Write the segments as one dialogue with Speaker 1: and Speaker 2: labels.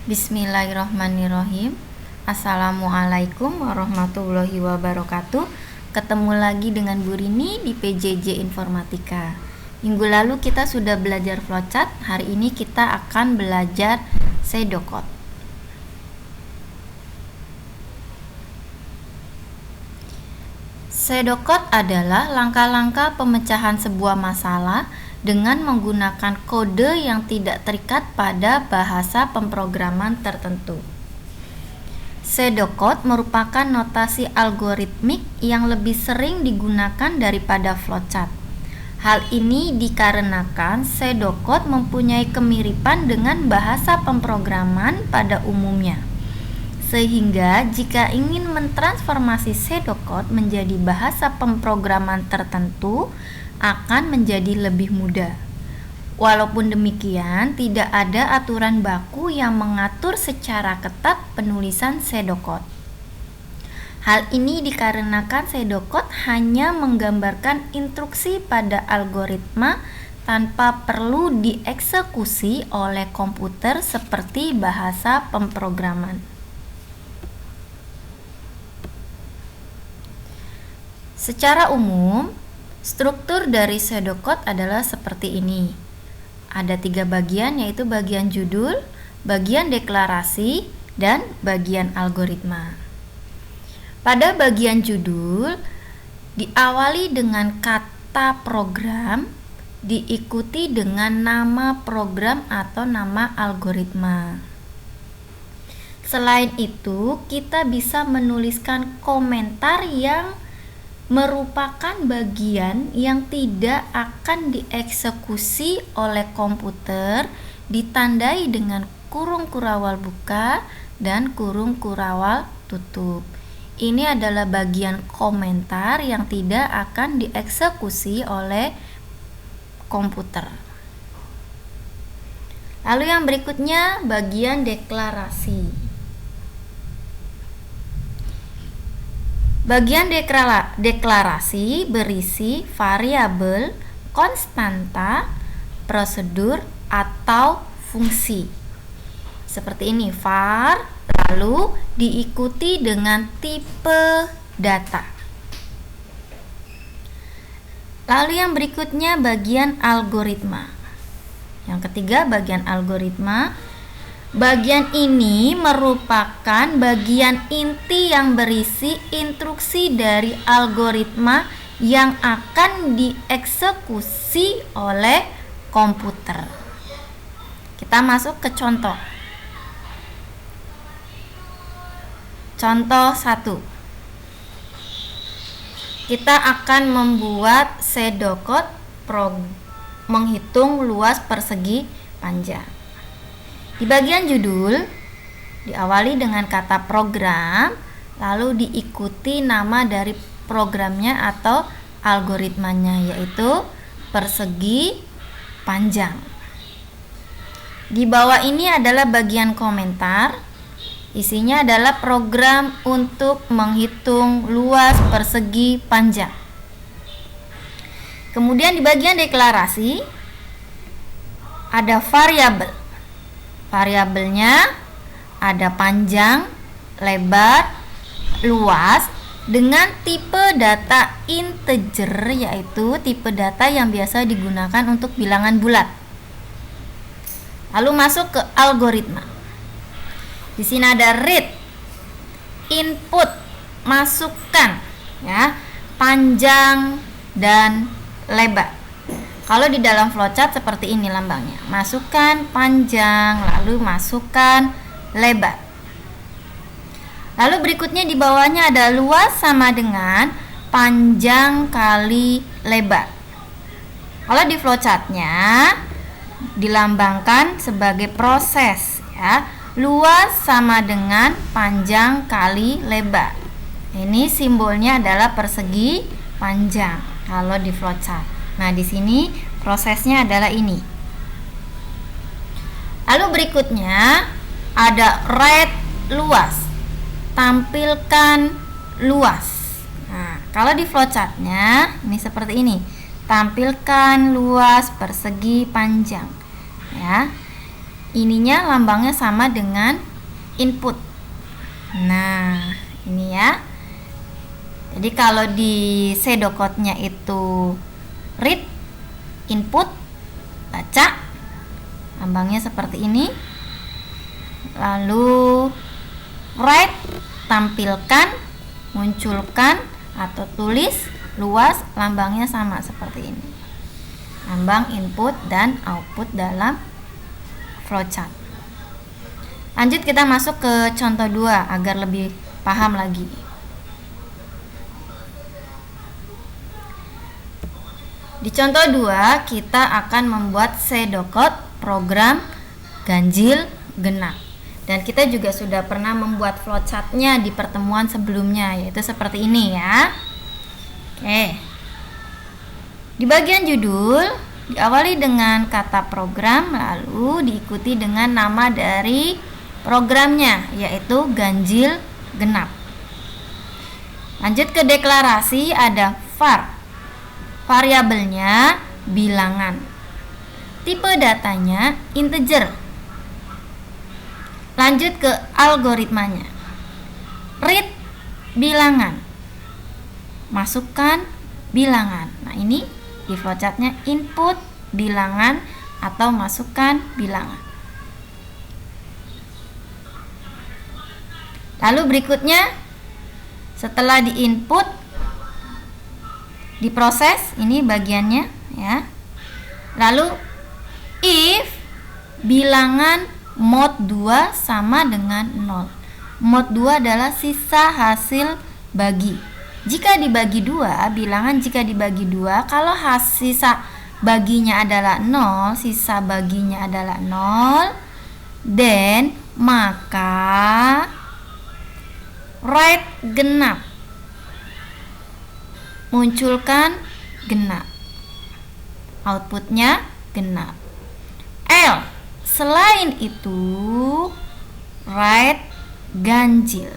Speaker 1: Bismillahirrahmanirrahim. Assalamualaikum warahmatullahi wabarakatuh. Ketemu lagi dengan Bu Rini di PJJ Informatika. Minggu lalu kita sudah belajar flowchart. Hari ini kita akan belajar pseudocode. Pseudocode adalah langkah-langkah pemecahan sebuah masalah dengan menggunakan kode yang tidak terikat pada bahasa pemrograman tertentu. Pseudocode merupakan notasi algoritmik yang lebih sering digunakan daripada flowchart. Hal ini dikarenakan pseudocode mempunyai kemiripan dengan bahasa pemrograman pada umumnya. Sehingga jika ingin mentransformasi pseudocode menjadi bahasa pemrograman tertentu akan menjadi lebih mudah. Walaupun demikian, tidak ada aturan baku yang mengatur secara ketat penulisan pseudocode. Hal ini dikarenakan pseudocode hanya menggambarkan instruksi pada algoritma tanpa perlu dieksekusi oleh komputer seperti bahasa pemrograman. Secara umum, struktur dari pseudocode adalah seperti ini. Ada 3 bagian, yaitu bagian judul, bagian deklarasi, dan bagian algoritma. Pada bagian judul, diawali dengan kata program, diikuti dengan nama program atau nama algoritma. Selain itu, kita bisa menuliskan komentar yang merupakan bagian yang tidak akan dieksekusi oleh komputer, ditandai dengan kurung kurawal buka dan kurung kurawal tutup. Ini adalah bagian komentar yang tidak akan dieksekusi oleh komputer. Lalu yang berikutnya bagian deklarasi. Bagian deklarasi berisi variabel, konstanta, prosedur, atau fungsi. Seperti ini, var, lalu diikuti dengan tipe data. Lalu yang berikutnya bagian algoritma. Yang ketiga bagian algoritma. Bagian ini merupakan bagian inti yang berisi instruksi dari algoritma yang akan dieksekusi oleh komputer. Kita masuk ke contoh. Contoh 1. Kita akan membuat pseudocode menghitung luas persegi panjang. Di bagian judul, diawali dengan kata program, lalu diikuti nama dari programnya atau algoritmanya, yaitu persegi panjang. Di bawah ini adalah bagian komentar, isinya adalah program untuk menghitung luas persegi panjang. Kemudian di bagian deklarasi, ada variabel. Variabelnya ada panjang, lebar, luas dengan tipe data integer, yaitu tipe data yang biasa digunakan untuk bilangan bulat. Lalu masuk ke algoritma. Di sini ada read, input, masukkan, ya, panjang dan lebar. Kalau di dalam flowchart seperti ini lambangnya. Masukkan panjang, lalu masukkan lebar. Lalu berikutnya di bawahnya ada luas sama dengan panjang kali lebar. Kalau di flowchartnya dilambangkan sebagai proses, ya. Luas sama dengan panjang kali lebar. Ini simbolnya adalah persegi panjang kalau di flowchart. Nah, di sini prosesnya adalah ini. Lalu berikutnya ada write luas, tampilkan luas. Nah, kalau di flowchartnya ini seperti ini, tampilkan luas persegi panjang. Ya, ininya lambangnya sama dengan input. Nah, ini ya. Jadi kalau di pseudocode-nya itu read, input, baca, lambangnya seperti ini. Lalu write, tampilkan, munculkan atau tulis, luas, lambangnya sama seperti ini. Lambang input dan output dalam flowchart. Lanjut kita masuk ke contoh 2 agar lebih paham lagi. Di contoh 2 kita akan membuat pseudocode program ganjil genap. Dan kita juga sudah pernah membuat flowchart-nya di pertemuan sebelumnya, yaitu seperti ini ya. Oke. Di bagian judul diawali dengan kata program, lalu diikuti dengan nama dari programnya, yaitu ganjil genap. Lanjut ke deklarasi, ada var. Variabelnya bilangan. Tipe datanya integer. Lanjut ke algoritmanya. Read bilangan. Masukkan bilangan. Nah, ini di flowchartnya input bilangan atau masukkan bilangan. Lalu berikutnya setelah di input diproses, ini bagiannya ya. Lalu if bilangan mod 2 sama dengan 0. Mod 2 adalah sisa hasil bagi. Jika dibagi 2, bilangan jika dibagi 2, kalau sisa baginya adalah 0, sisa baginya adalah 0, then maka write genap. Munculkan genap. Outputnya genap. L. Selain itu, write ganjil.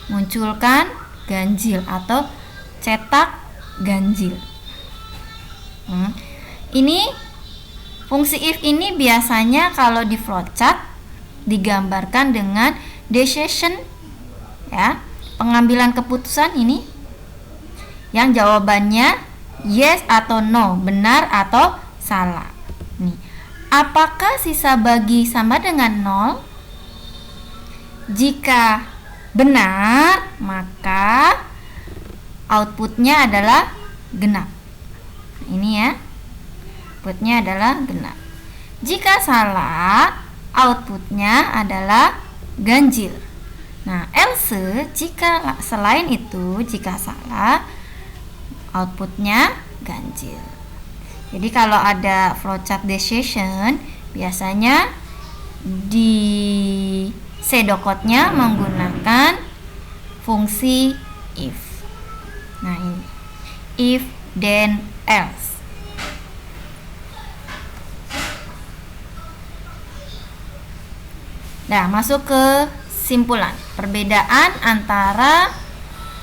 Speaker 1: Munculkan ganjil atau cetak ganjil. Ini fungsi if ini biasanya kalau di flowchart digambarkan dengan decision ya, pengambilan keputusan ini yang jawabannya yes atau no, benar atau salah. Nih, apakah sisa bagi sama dengan 0? Jika benar, maka outputnya adalah genap. Ini ya, outputnya adalah genap. Jika salah, outputnya adalah ganjil. Nah, else jika selain itu, jika salah, outputnya ganjil. Jadi kalau ada flowchart decision, biasanya di pseudocode-nya menggunakan fungsi if. Nah, ini if then else. Nah, masuk ke simpulan. Perbedaan antara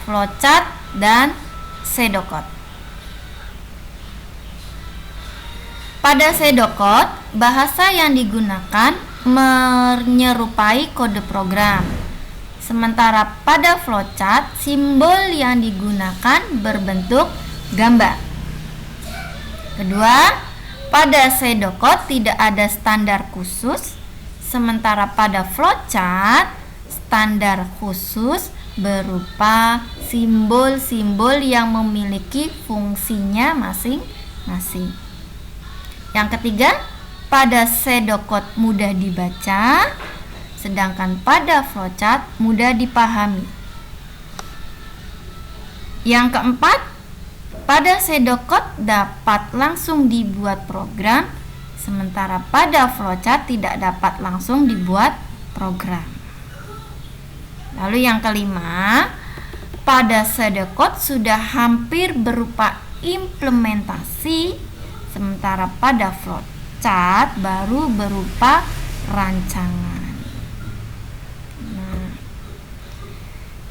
Speaker 1: flowchart dan pseudocode. Pada pseudocode, bahasa yang digunakan menyerupai kode program. Sementara pada flowchart, simbol yang digunakan berbentuk gambar. Kedua, pada pseudocode tidak ada standar khusus, sementara pada flowchart standar khusus berupa simbol-simbol yang memiliki fungsinya masing-masing. Yang ketiga, pada pseudocode mudah dibaca, sedangkan pada flowchart mudah dipahami. Yang keempat, pada pseudocode dapat langsung dibuat program, sementara pada flowchart tidak dapat langsung dibuat program. Lalu yang kelima, pada pseudocode sudah hampir berupa implementasi, sementara pada flowchart baru berupa rancangan.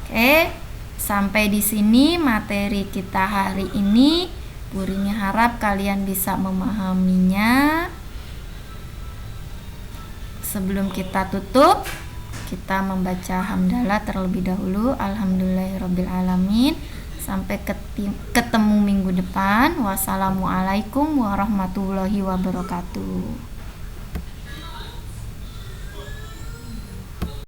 Speaker 1: Oke, sampai di sini materi kita hari ini. Bu Rini harap kalian bisa memahaminya. Sebelum kita tutup, kita membaca hamdalah terlebih dahulu. Alhamdulillahirabbil alamin. Sampai ketemu minggu depan. Wassalamualaikum warahmatullahi wabarakatuh.